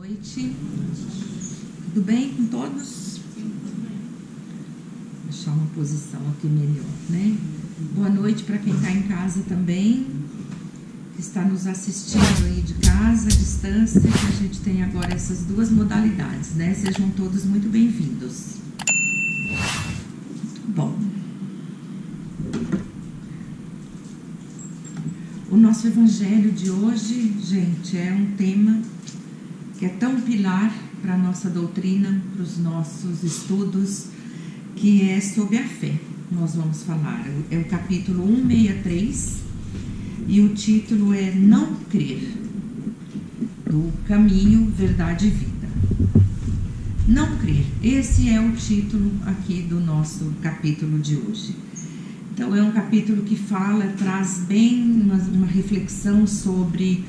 noite. Tudo bem com todos? Vou deixar uma posição aqui melhor, né? Boa noite para quem está em casa também, que está nos assistindo aí de casa, à distância, que a gente tem agora essas duas modalidades, né? Sejam todos muito bem-vindos. Bom, o nosso evangelho de hoje, gente, é um tema que é tão pilar para a nossa doutrina, para os nossos estudos, que é sobre a fé. Nós vamos falar, é o capítulo 163 e o título é Não Crer, do Caminho, Verdade e Vida. Não crer, esse é o título aqui do nosso capítulo de hoje. Então é um capítulo que traz bem uma reflexão sobre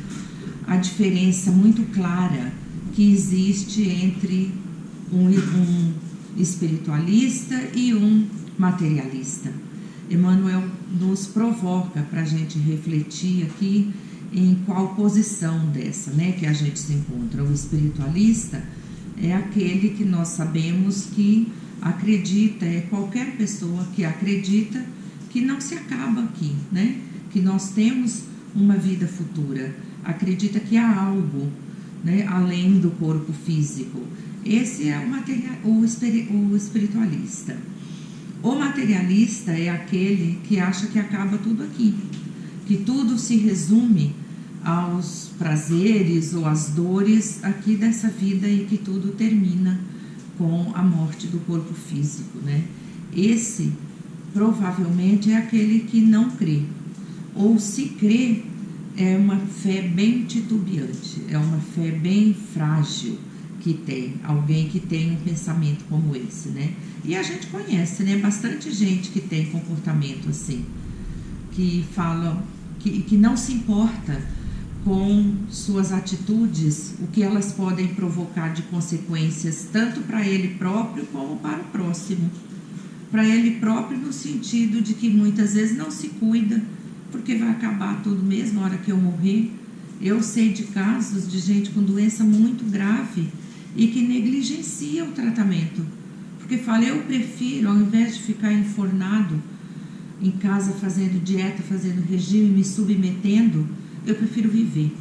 a diferença muito clara que existe entre um espiritualista e um materialista. Emmanuel nos provoca para a gente refletir aqui em qual posição dessa, né, que a gente se encontra. O espiritualista é aquele que nós sabemos que acredita, é qualquer pessoa que acredita que não se acaba aqui, né, que nós temos uma vida futura, acredita que há algo, né, além do corpo físico. Esse é o espiritualista. O materialista é aquele que acha que acaba tudo aqui, que tudo se resume aos prazeres ou às dores aqui dessa vida e que tudo termina com a morte do corpo físico, né? Esse provavelmente é aquele que não crê, ou se crê, é uma fé bem titubeante, é uma fé bem frágil que tem, alguém que tem um pensamento como esse, né? E a gente conhece, né? Bastante gente que tem comportamento assim, que fala, que não se importa com suas atitudes, o que elas podem provocar de consequências, tanto para ele próprio como para o próximo. Para ele próprio no sentido de que muitas vezes não se cuida, porque vai acabar tudo mesmo na hora que eu morrer. Eu sei de casos de gente com doença muito grave e que negligencia o tratamento, porque fala, eu prefiro, ao invés de ficar enfornado em casa fazendo dieta, fazendo regime, me submetendo, eu prefiro viver.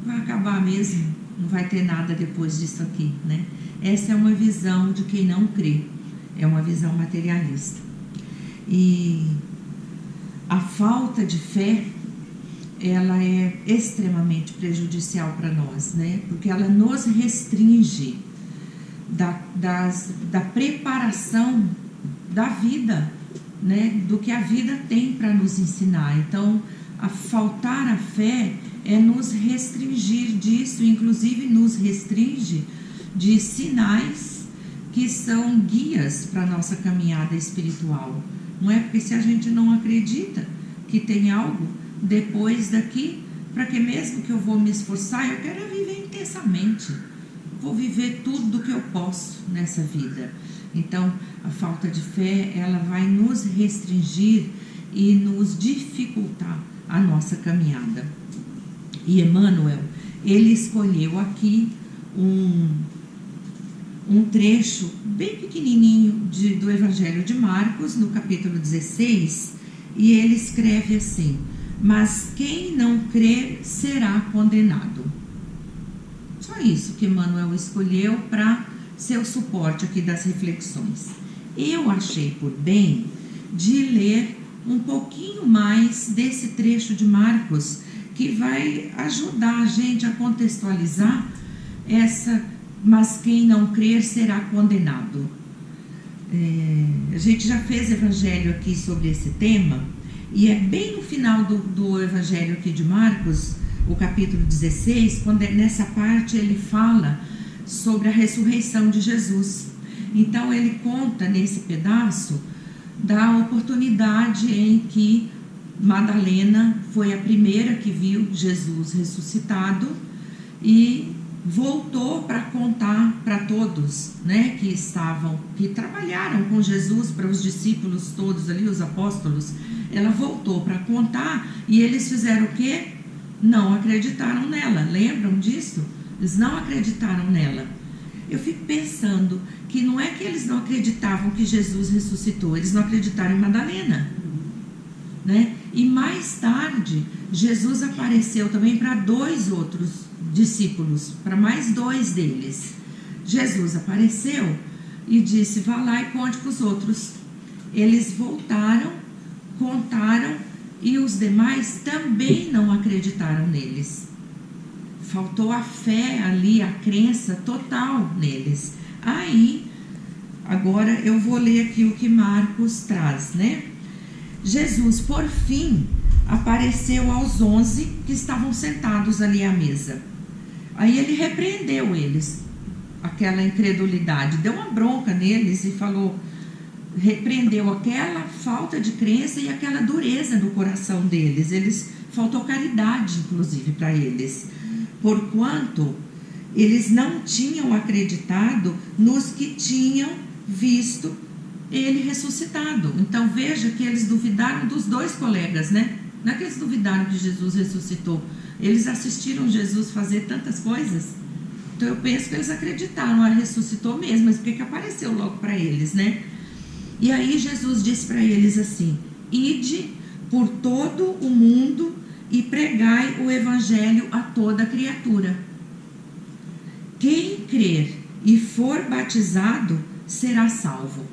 Vai acabar mesmo, não vai ter nada depois disso aqui, né? Essa é uma visão de quem não crê, é uma visão materialista. E a falta de fé, ela é extremamente prejudicial para nós, né? Porque ela nos restringe da preparação da vida, né? Do que a vida tem para nos ensinar. Então, faltar a fé é nos restringir disso, inclusive nos restringe de sinais que são guias para a nossa caminhada espiritual. Não é? Porque se a gente não acredita que tem algo depois daqui, para que mesmo que eu vou me esforçar, eu quero viver intensamente, vou viver tudo que eu posso nessa vida. Então, a falta de fé, ela vai nos restringir e nos dificultar a nossa caminhada. E Emmanuel, ele escolheu aqui um trecho bem pequenininho do Evangelho de Marcos, no capítulo 16, e ele escreve assim: mas quem não crer será condenado. Só isso que Emmanuel escolheu para ser o suporte aqui das reflexões. Eu achei por bem de ler um pouquinho mais desse trecho de Marcos, que vai ajudar a gente a contextualizar mas quem não crer será condenado. A gente já fez evangelho aqui sobre esse tema, e é bem no final do evangelho aqui de Marcos, o capítulo 16, quando nessa parte ele fala sobre a ressurreição de Jesus. Então ele conta nesse pedaço da oportunidade em que Madalena foi a primeira que viu Jesus ressuscitado e voltou para contar para todos, né, que trabalharam com Jesus, para os discípulos todos ali, os apóstolos. Ela voltou para contar e eles fizeram o quê? Não acreditaram nela. Lembram disso? Eles não acreditaram nela. Eu fico pensando que não é que eles não acreditavam que Jesus ressuscitou, eles não acreditaram em Madalena, né? E mais tarde, Jesus apareceu também para 2 outros discípulos, para mais 2 deles. Jesus apareceu e disse: vá lá e conte para os outros. Eles voltaram, contaram, e os demais também não acreditaram neles. Faltou a fé ali, a crença total neles. Aí, agora eu vou ler aqui o que Marcos traz, né? Jesus, por fim, apareceu aos 11 que estavam sentados ali à mesa. Aí ele repreendeu eles, aquela incredulidade, deu uma bronca neles e falou, repreendeu aquela falta de crença e aquela dureza no coração deles. Faltou caridade, inclusive, para eles, porquanto eles não tinham acreditado nos que tinham visto ele ressuscitado. Então veja que eles duvidaram dos 2 colegas, né? Não é que eles duvidaram que Jesus ressuscitou, eles assistiram Jesus fazer tantas coisas. Então eu penso que eles acreditaram, ressuscitou mesmo, mas por que apareceu logo para eles, né? E aí Jesus disse para eles assim: ide por todo o mundo e pregai o evangelho a toda criatura. Quem crer e for batizado será salvo,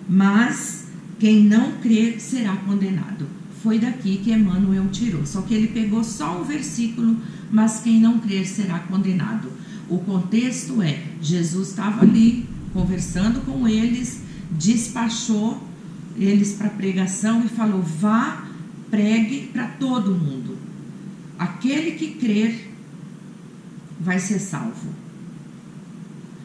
mas quem não crer será condenado. Foi daqui que Emmanuel tirou, só que ele pegou só o versículo, mas quem não crer será condenado. O contexto é, Jesus estava ali conversando com eles, despachou eles para pregação e falou: vá, pregue para todo mundo. Aquele que crer vai ser salvo.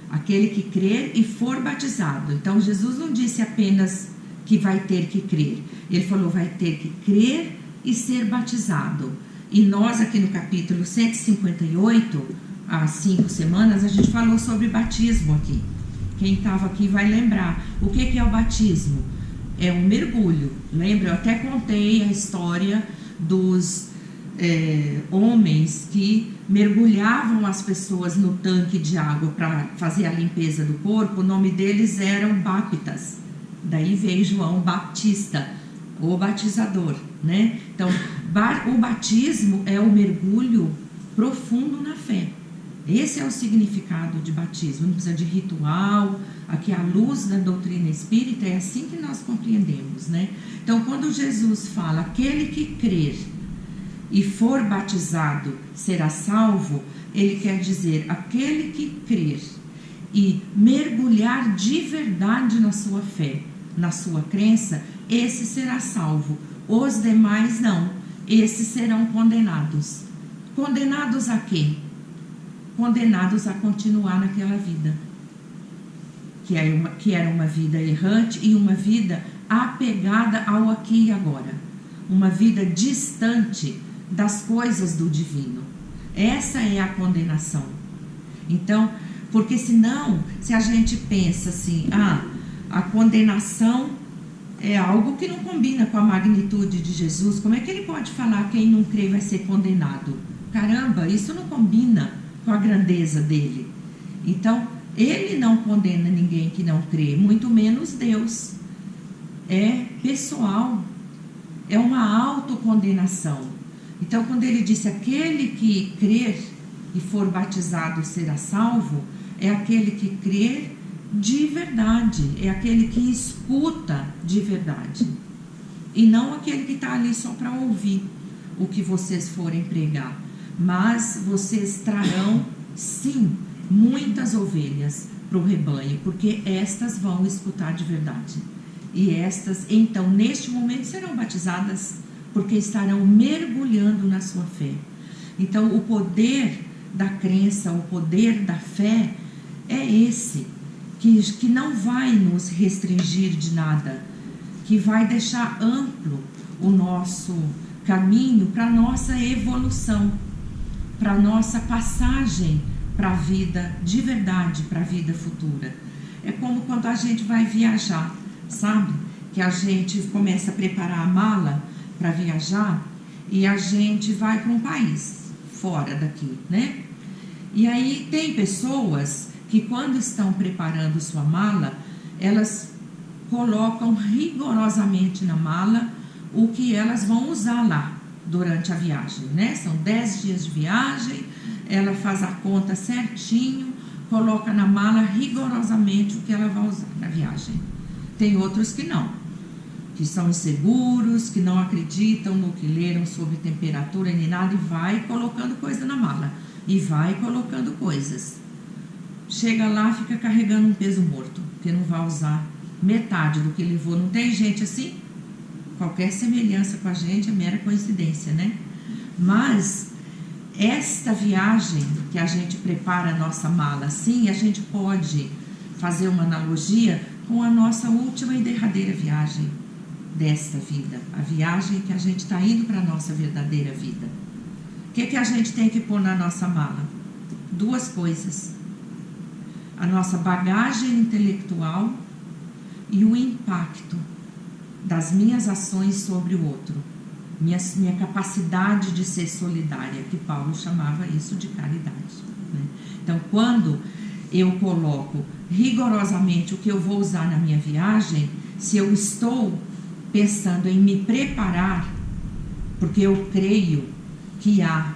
Aquele que crer e for batizado. Então Jesus não disse apenas que vai ter que crer. Ele falou: vai ter que crer e ser batizado. E nós aqui no capítulo 158, há 5 semanas, a gente falou sobre batismo aqui. Quem estava aqui vai lembrar. O que é o batismo? É um mergulho. Lembra? Eu até contei a história dos homens que mergulhavam as pessoas no tanque de água para fazer a limpeza do corpo. O nome deles eram baptas. Daí veio João Batista, o batizador, né? Então, o batismo é o mergulho profundo na fé. Esse é o significado de batismo. Não precisa de ritual. Aqui, à luz da doutrina espírita, é assim que nós compreendemos, né? Então, quando Jesus fala: aquele que crer e for batizado será salvo, ele quer dizer aquele que crer e mergulhar de verdade na sua fé, na sua crença, esse será salvo. Os demais não. Esses serão condenados. Condenados a quê? Condenados a continuar naquela vida, que era uma vida errante e uma vida apegada ao aqui e agora, uma vida distante das coisas do divino. Essa é a condenação. Então, porque senão, se a gente pensa assim, a condenação é algo que não combina com a magnitude de Jesus, como é que ele pode falar quem não crê vai ser condenado? Caramba, isso não combina com a grandeza dele. Então, ele não condena ninguém que não crê, muito menos Deus. É pessoal, é uma autocondenação. Então, quando ele disse aquele que crer e for batizado será salvo, é aquele que crer de verdade, é aquele que escuta de verdade, e não aquele que está ali só para ouvir o que vocês forem pregar. Mas vocês trarão, sim, muitas ovelhas para o rebanho, porque estas vão escutar de verdade. E estas, então, neste momento serão batizadas, porque estarão mergulhando na sua fé. Então, o poder da crença, o poder da fé é esse, que não vai nos restringir de nada, que vai deixar amplo o nosso caminho para a nossa evolução, para a nossa passagem para a vida de verdade, para a vida futura. É como quando a gente vai viajar, sabe? Que a gente começa a preparar a mala para viajar e a gente vai para um país fora daqui, né? E aí tem pessoas que quando estão preparando sua mala, elas colocam rigorosamente na mala o que elas vão usar lá durante a viagem, né? São 10 dias de viagem, ela faz a conta certinho, coloca na mala rigorosamente o que ela vai usar na viagem. Tem outros que não, que são inseguros, que não acreditam no que leram sobre temperatura nem nada e vai colocando coisa na mala. E vai colocando coisas. Chega lá, fica carregando um peso morto, porque não vai usar metade do que levou. Não tem gente assim? Qualquer semelhança com a gente é mera coincidência, né? Mas esta viagem que a gente prepara a nossa mala assim, a gente pode fazer uma analogia com a nossa última e derradeira viagem desta vida. A viagem que a gente está indo para a nossa verdadeira vida. O que a gente tem que pôr na nossa mala? 2 coisas. A nossa bagagem intelectual e o impacto das minhas ações sobre o outro. Minha capacidade de ser solidária, que Paulo chamava isso de caridade, né? Então, quando eu coloco rigorosamente o que eu vou usar na minha viagem, se eu estou pensando em me preparar, porque eu creio que há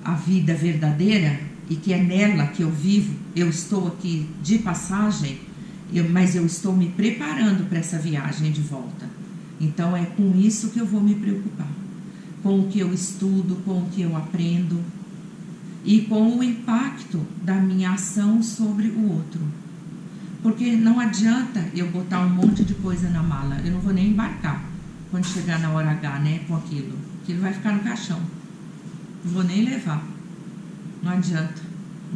a vida verdadeira e que é nela que eu vivo, eu estou aqui de passagem, mas eu estou me preparando para essa viagem de volta. Então é com isso que eu vou me preocupar, com o que eu estudo, com o que eu aprendo e com o impacto da minha ação sobre o outro. Porque não adianta eu botar um monte de coisa na mala, eu não vou nem embarcar quando chegar na hora H, né, com aquilo vai ficar no caixão, não vou nem levar, não adianta,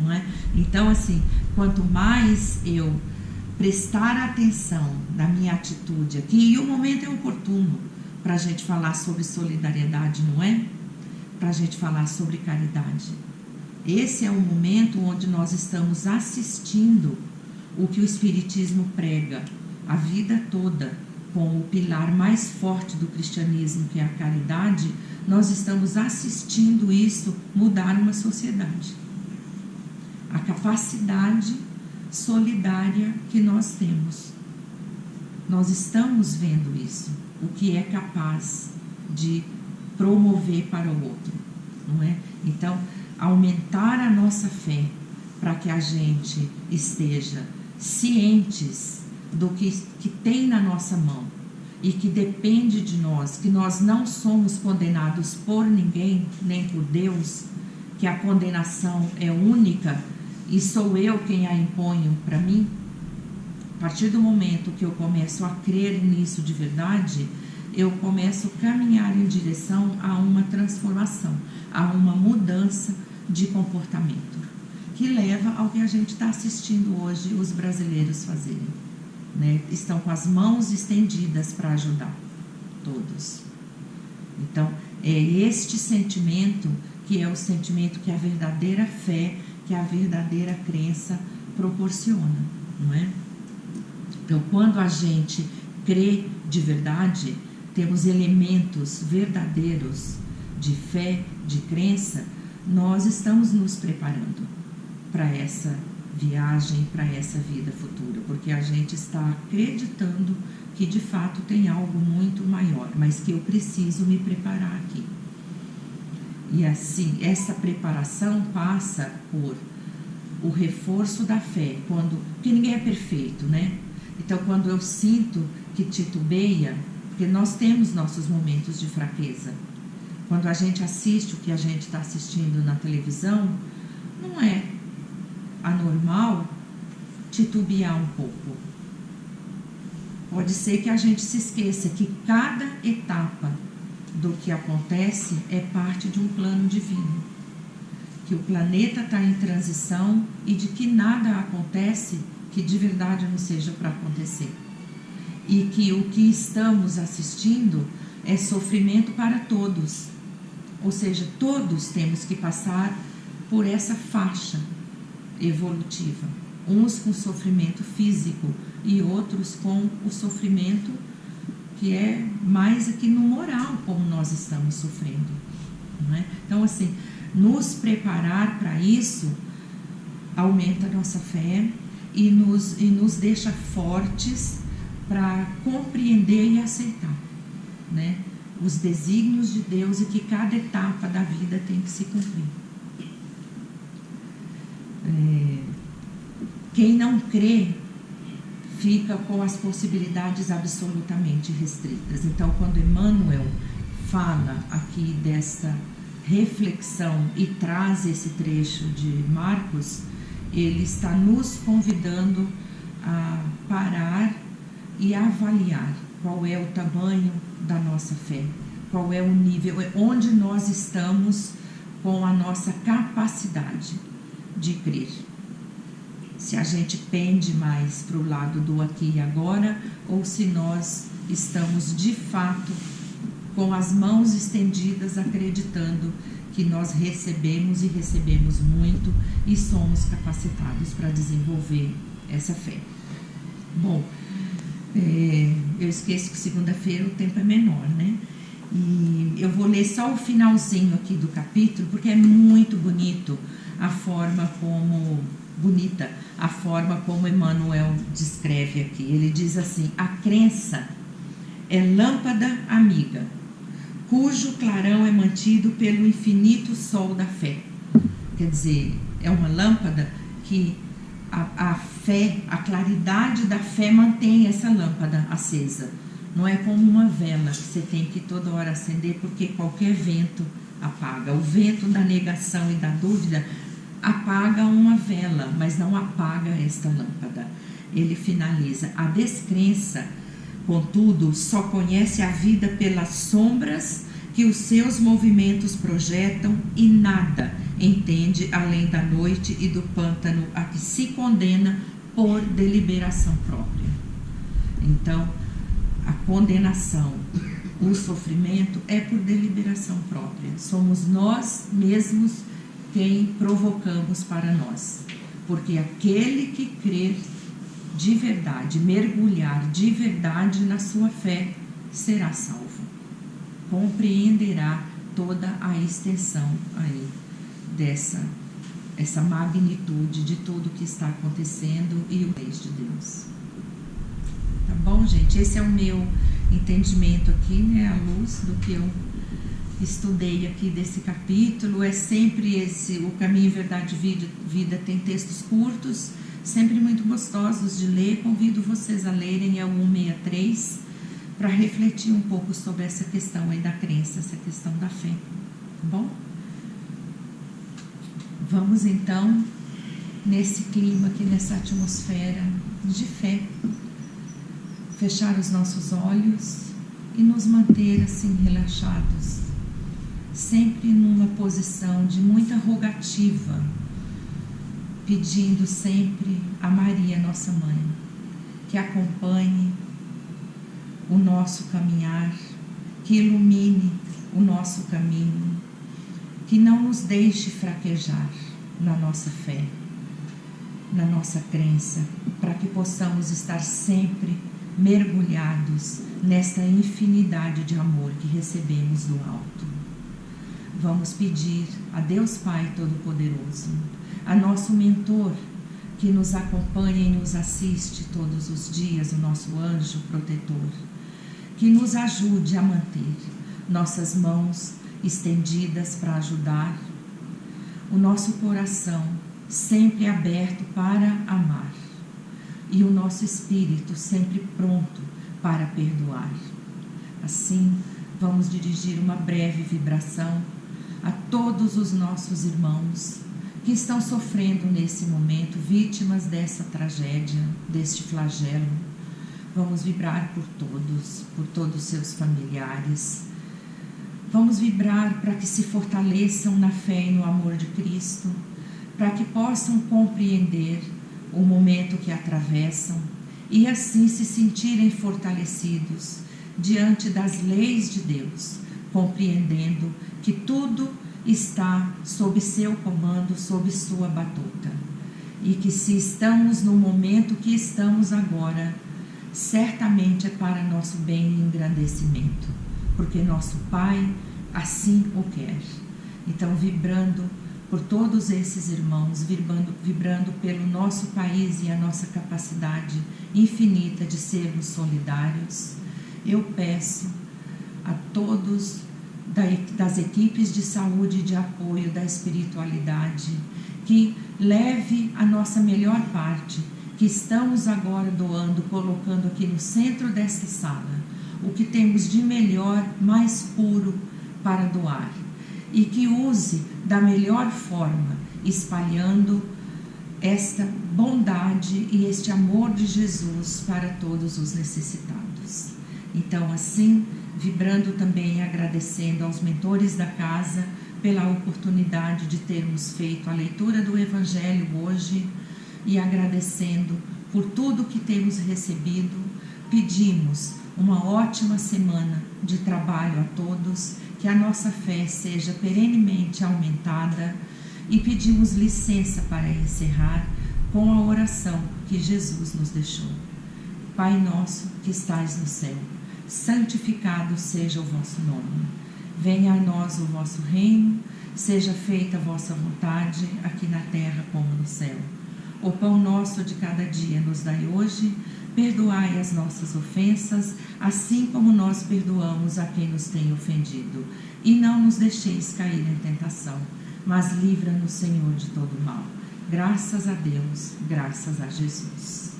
não é? Então assim, quanto mais eu prestar atenção na minha atitude aqui, e o momento é oportuno para a gente falar sobre solidariedade, não é? Para a gente falar sobre caridade. Esse é o momento onde nós estamos assistindo o que o Espiritismo prega a vida toda, com o pilar mais forte do cristianismo, que é a caridade. Nós estamos assistindo isso mudar uma sociedade. A capacidade solidária que nós temos. Nós estamos vendo isso, o que é capaz de promover para o outro, não é? Então, aumentar a nossa fé para que a gente esteja cientes do que tem na nossa mão e que depende de nós, que nós não somos condenados por ninguém, nem por Deus, que a condenação é única e sou eu quem a imponho para mim. A partir do momento que eu começo a crer nisso de verdade, eu começo a caminhar em direção a uma transformação, a uma mudança de comportamento, que leva ao que a gente está assistindo hoje os brasileiros fazerem, né? Estão com as mãos estendidas para ajudar todos. Então, é este sentimento que é o sentimento que a verdadeira fé, que a verdadeira crença proporciona, não é? Então, quando a gente crê de verdade, temos elementos verdadeiros de fé, de crença, nós estamos nos preparando para essa viagem, para essa vida futura, porque a gente está acreditando que de fato tem algo muito maior, mas que eu preciso me preparar aqui. E assim, essa preparação passa por o reforço da fé, porque ninguém é perfeito, né? Então, quando eu sinto que titubeia, porque nós temos nossos momentos de fraqueza. Quando a gente assiste o que a gente está assistindo na televisão, não é anormal titubear um pouco. Pode ser que a gente se esqueça que cada etapa do que acontece é parte de um plano divino. Que o planeta está em transição e de que nada acontece que de verdade não seja para acontecer. E que o que estamos assistindo é sofrimento para todos. Ou seja, todos temos que passar por essa faixa evolutiva. Uns com sofrimento físico e outros com o sofrimento que é mais aqui no moral, como nós estamos sofrendo, não é? Então, assim, nos preparar para isso aumenta a nossa fé e nos deixa fortes para compreender e aceitar, né, os desígnios de Deus e que cada etapa da vida tem que se cumprir. Quem não crê fica com as possibilidades absolutamente restritas. Então, quando Emmanuel fala aqui dessa reflexão e traz esse trecho de Marcos, ele está nos convidando a parar e avaliar qual é o tamanho da nossa fé, qual é o nível, onde nós estamos com a nossa capacidade de crer. Se a gente pende mais para o lado do aqui e agora, ou se nós estamos de fato com as mãos estendidas, acreditando que nós recebemos e recebemos muito e somos capacitados para desenvolver essa fé. Bom, eu esqueço que segunda-feira o tempo é menor, né? E eu vou ler só o finalzinho aqui do capítulo, porque é muito bonito a forma como Emmanuel descreve aqui. Ele diz assim: a crença é lâmpada amiga, cujo clarão é mantido pelo infinito sol da fé. Quer dizer, é uma lâmpada que a fé, a claridade da fé mantém essa lâmpada acesa. Não é como uma vela que você tem que toda hora acender, porque qualquer vento apaga. O vento da negação e da dúvida apaga uma vela, mas não apaga esta lâmpada. Ele finaliza: a descrença, contudo, só conhece a vida pelas sombras que os seus movimentos projetam e nada entende além da noite e do pântano a que se condena por deliberação própria. Então, a condenação, o sofrimento é por deliberação própria. Somos nós mesmos quem provocamos para nós. Porque aquele que crer de verdade, mergulhar de verdade na sua fé, será salvo. Compreenderá toda a extensão aí essa magnitude de tudo que está acontecendo e o reino de Deus. Tá bom, gente? Esse é o meu entendimento aqui, né, à luz do que eu estudei aqui desse capítulo. É sempre esse, o Caminho, Verdade e Vida tem textos curtos, sempre muito gostosos de ler. Convido vocês a lerem, é o 163, para refletir um pouco sobre essa questão aí da crença, essa questão da fé, tá bom? Vamos então, nesse clima aqui, nessa atmosfera de fé, fechar os nossos olhos e nos manter assim relaxados, sempre numa posição de muita rogativa, pedindo sempre a Maria, nossa mãe, que acompanhe o nosso caminhar, que ilumine o nosso caminho, que não nos deixe fraquejar na nossa fé, na nossa crença, para que possamos estar sempre mergulhados nesta infinidade de amor que recebemos do alto. Vamos pedir a Deus Pai Todo-Poderoso, a nosso mentor, que nos acompanha e nos assiste todos os dias, o nosso anjo protetor, que nos ajude a manter nossas mãos estendidas para ajudar, o nosso coração sempre aberto para amar e o nosso espírito sempre pronto para perdoar. Assim, vamos dirigir uma breve vibração a todos os nossos irmãos que estão sofrendo nesse momento, vítimas dessa tragédia, deste flagelo. Vamos vibrar por todos os seus familiares. Vamos vibrar para que se fortaleçam na fé e no amor de Cristo, para que possam compreender o momento que atravessam e assim se sentirem fortalecidos diante das leis de Deus, compreendendo que tudo está sob seu comando, sob sua batuta, e que se estamos no momento que estamos agora, certamente é para nosso bem e engrandecimento, porque nosso Pai assim o quer. Então, vibrando por todos esses irmãos, vibrando pelo nosso país e a nossa capacidade infinita de sermos solidários. Eu peço a todos das equipes de saúde e de apoio da espiritualidade que leve a nossa melhor parte, que estamos agora doando, colocando aqui no centro desta sala, o que temos de melhor, mais puro para doar, e que use da melhor forma, espalhando esta bondade e este amor de Jesus para todos os necessitados. Então, assim, vibrando também e agradecendo aos mentores da casa pela oportunidade de termos feito a leitura do Evangelho hoje e agradecendo por tudo que temos recebido, pedimos uma ótima semana de trabalho a todos, que a nossa fé seja perenemente aumentada e pedimos licença para encerrar com a oração que Jesus nos deixou. Pai nosso que estais no céu, santificado seja o vosso nome. Venha a nós o vosso reino, seja feita a vossa vontade, aqui na terra como no céu. O pão nosso de cada dia nos dai hoje, perdoai as nossas ofensas, assim como nós perdoamos a quem nos tem ofendido. E não nos deixeis cair em tentação, mas livra-nos, Senhor, de todo mal. Graças a Deus, graças a Jesus.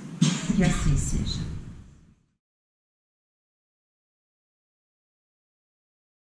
Que assim seja.